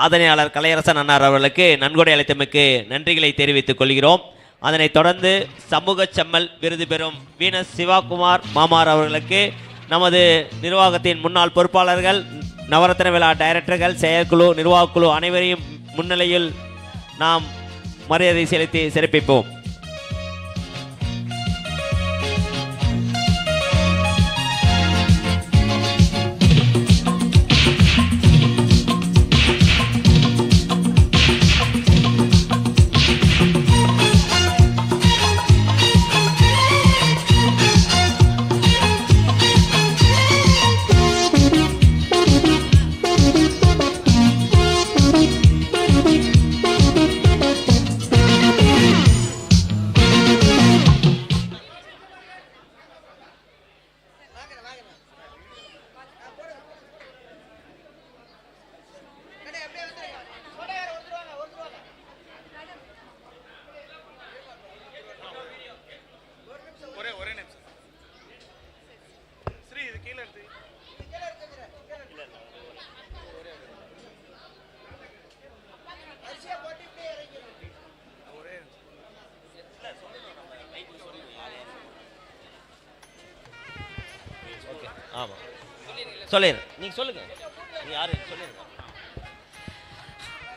சாதனையாளர் கலையரசன் அன்னார் அவர்களுக்கு நன்கொடை அளித்தமைக்கு நன்றிகளை தெரிவித்துக் கொள்கிறோம். அதனைத் தொடர்ந்து சமூக செம்மல் விருது பெறும் வீனஸ் சிவாகுமார் மாமார் அவர்களுக்கு நமது நிர்வாகத்தின் முன்னாள் பொறுப்பாளர்கள், நவரத்ன விழா டைரக்டர்கள், செயற்குழு, நிர்வாகக்குழு அனைவரையும் முன்னிலையில் நாம் மரியாதை செலுத்தி சிறப்பிப்போம்.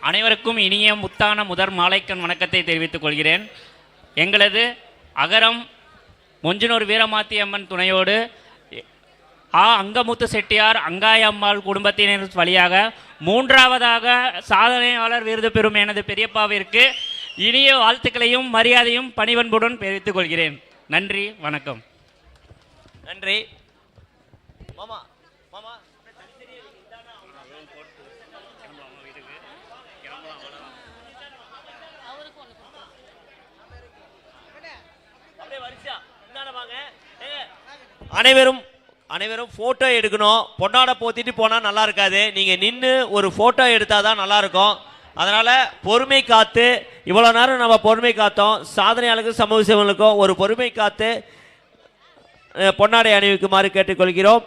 அனைவருக்கும் இனிய முத்தான முதற் மாலைக்கண் வணக்கத்தை தெரிவித்துக் கொள்கிறேன். எங்களது அகரம் மொஞ்சனூர் வீரமாத்தி அம்மன் துணையோடு அங்கமுத்து செட்டியார் அங்காயம்மாள் குடும்பத்தினர் வழியாக மூன்றாவதாக சாதனையாளர் விருது பெறும் எனது பெரியப்பாவிற்கு இனிய வாழ்த்துக்களையும் மரியாதையும் பணிவன்புடன் தெரிவித்துக் கொள்கிறேன். நன்றி, வணக்கம். நன்றி மாமா. அனைவரும் போட்டோ எடுக்கணும். பொன்னாட போத்திட்டு போனா நல்லா இருக்காது. நீங்க நின்று ஒரு போட்டோ எடுத்தாதான் நல்லா இருக்கும். அதனால பொறுமை காத்து, இவ்வளவு நேரம் நம்ம பொறுமை காத்தோம். சாதனையாளர்களுக்கும் சமூக சேவர்களுக்கும் ஒரு பொறுமை காத்து பொன்னாடை அணிவிக்குமாறு கேட்டுக்கொள்கிறோம்.